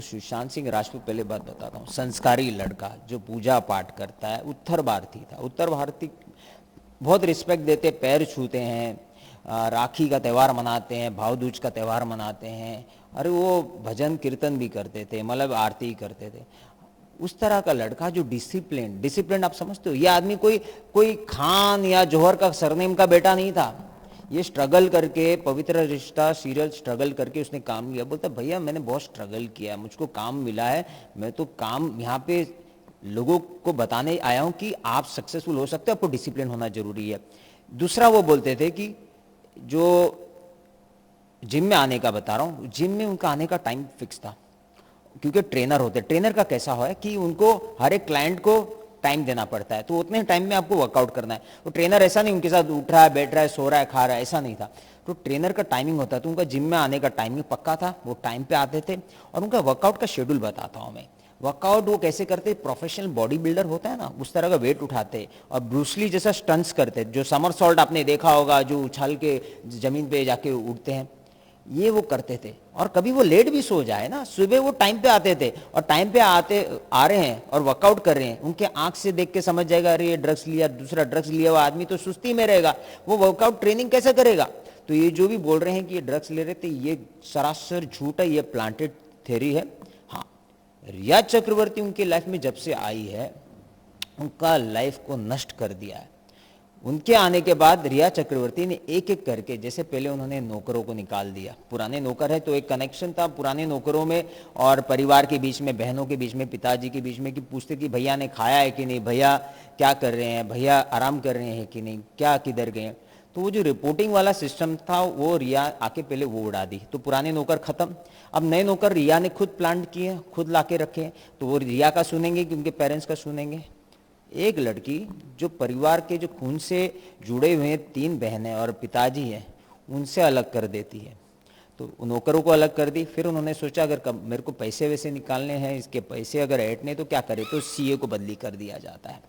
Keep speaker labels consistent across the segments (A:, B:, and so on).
A: सुशांत सिंह राजपूत, पहले बात बताता हूँ, संस्कारी लड़का जो पूजा पाठ करता है, उत्तर भारतीय था। उत्तर भारतीय बहुत रिस्पेक्ट देते, पैर छूते हैं, राखी का त्यौहार मनाते हैं, भाव दूज का त्यौहार मनाते हैं, अरे वो भजन कीर्तन भी करते थे, मतलब आरती करते थे। उस तरह का लड़का जो डिसिप्लिन आप समझते हो, ये आदमी कोई खान या जौहर का सरनेम का बेटा नहीं था। ये स्ट्रगल करके, पवित्र रिश्ता सीरियल स्ट्रगल करके उसने काम लिया। बोलता भैया मैंने बहुत स्ट्रगल किया है, मुझको काम मिला है, मैं तो काम यहाँ पे लोगों को बताने आया हूँ कि आप सक्सेसफुल हो सकते हो, आपको डिसिप्लिन होना जरूरी है। दूसरा वो बोलते थे कि जो जिम में आने का बता रहा हूँ, जिम में उनका आने का टाइम फिक्स था, क्योंकि ट्रेनर होते। ट्रेनर का कैसा है कि उनको हर एक क्लाइंट को टाइम देना पड़ता है, तो उतने टाइम में आपको वर्कआउट करना है। तो ट्रेनर ऐसा नहीं उनके साथ उठ रहा है, बैठ रहा है, सो रहा है, खा रहा है, ऐसा नहीं था। तो ट्रेनर का टाइमिंग होता है, तो उनका जिम में आने का टाइमिंग पक्का था, वो टाइम पे आते थे। और उनका वर्कआउट का शेड्यूल बताता हूँ मैं। वर्कआउट वो कैसे करते, प्रोफेशनल बॉडी बिल्डर होता है ना, उस तरह का वेट उठाते और ब्रूसली जैसा स्टंट्स करते, जो समरसॉल्ट आपने देखा होगा, जो उछाल के जमीन पे जाके उठते हैं, ये वो करते थे। और कभी वो लेट भी सो जाए ना, सुबह वो टाइम पे आते थे, और टाइम पे आ रहे हैं और वर्कआउट कर रहे हैं, उनके आंख से देख के समझ जाएगा अरे ये ड्रग्स लिया, दूसरा ड्रग्स लिया हुआ आदमी तो सुस्ती में रहेगा, वो वर्कआउट ट्रेनिंग कैसे करेगा। तो ये जो भी बोल रहे हैं कि ये ड्रग्स ले रहे थे, ये सरासर झूठ है, ये प्लांटेड थ्योरी है। हाँ, रिया चक्रवर्ती उनकी लाइफ में जब से आई है, उनका लाइफ को नष्ट कर दिया है। उनके आने के बाद रिया चक्रवर्ती ने एक एक करके, जैसे पहले उन्होंने नौकरों को निकाल दिया, पुराने नौकर है तो एक कनेक्शन था पुराने नौकरों में और परिवार के बीच में, बहनों के बीच में, पिताजी के बीच में, कि पूछते कि भैया ने खाया है कि नहीं, भैया क्या कर रहे हैं, भैया आराम कर रहे हैं कि नहीं, क्या किधर गए। तो वो जो रिपोर्टिंग वाला सिस्टम था वो रिया आके पहले वो उड़ा दी, तो पुराने नौकर खत्म। अब नए नौकर रिया ने खुद प्लांट किए, खुद ला के रखे, तो वो रिया का सुनेंगे कि उनके पेरेंट्स का सुनेंगे। एक लड़की जो परिवार के जो खून से जुड़े हुए हैं, 3 बहनें और पिताजी हैं, उनसे अलग कर देती है। तो नौकरों को अलग कर दी। फिर उन्होंने सोचा अगर मेरे को पैसे वैसे निकालने हैं, इसके पैसे अगर ऐंठने तो क्या करें, तो सीए को बदली कर दिया जाता है।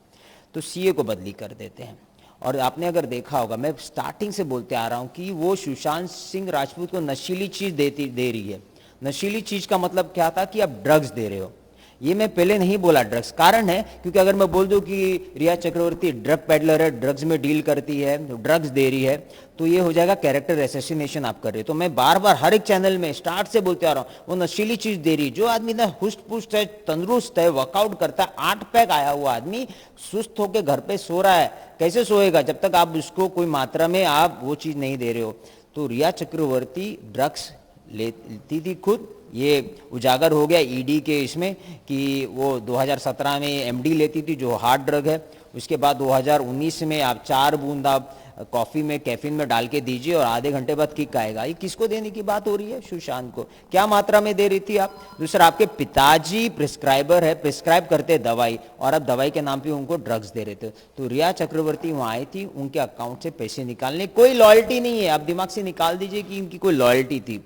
A: तो सीए को बदली कर देते हैं। और आपने अगर देखा होगा, मैं स्टार्टिंग से बोलते आ रहा हूँ कि वो सुशांत सिंह राजपूत को नशीली चीज़ दे रही है। नशीली चीज़ का मतलब क्या था कि आप ड्रग्स दे रहे हो। ये मैं पहले नहीं बोला ड्रग्स, कारण है क्योंकि अगर मैं बोल दूं कि रिया चक्रवर्ती ड्रग पेडलर है, ड्रग्स में डील करती है, ड्रग्स दे रही है, तो ये हो जाएगा कैरेक्टर एसेसिनेशन आप कर रहे हो। तो मैं बार बार हर एक चैनल में स्टार्ट से बोलते आ रहा हूँ, वो नशीली चीज दे रही। जो आदमी ना हुष्ट पुष्ट है, तंदुरुस्त है, वर्कआउट करता है, 8 पैक आया हुआ आदमी सुस्त होकर घर पे सो रहा है, कैसे सोएगा जब तक आप उसको कोई मात्रा में आप वो चीज नहीं दे रहे हो। तो रिया चक्रवर्ती ड्रग्स लेती थी खुद, ये उजागर हो गया ईडी के इसमें कि वो 2017 में एमडी लेती थी जो हार्ड ड्रग है। उसके बाद 2019 में आप 4 बूंद आप कॉफ़ी में कैफीन में डाल के दीजिए और आधे घंटे बाद किक आएगा। ये किसको देने की बात हो रही है, सुशांत को? क्या मात्रा में दे रही थी आप? दूसरा, आपके पिताजी प्रिस्क्राइबर है, प्रिस्क्राइब करते दवाई, और आप दवाई के नाम पे उनको ड्रग्स दे रहे थे। तो रिया चक्रवर्ती वहाँ आई थी उनके अकाउंट से पैसे निकालने, कोई लॉयल्टी नहीं है। आप दिमाग से निकाल दीजिए कि इनकी कोई लॉयल्टी थी,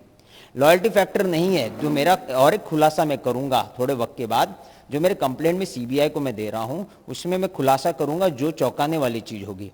A: लॉयल्टी फैक्टर नहीं है। जो मेरा और एक खुलासा मैं करूंगा थोड़े वक्त के बाद, जो मेरे कंप्लेंट में सीबीआई को मैं दे रहा हूं, उसमें मैं खुलासा करूंगा जो चौंकाने वाली चीज होगी।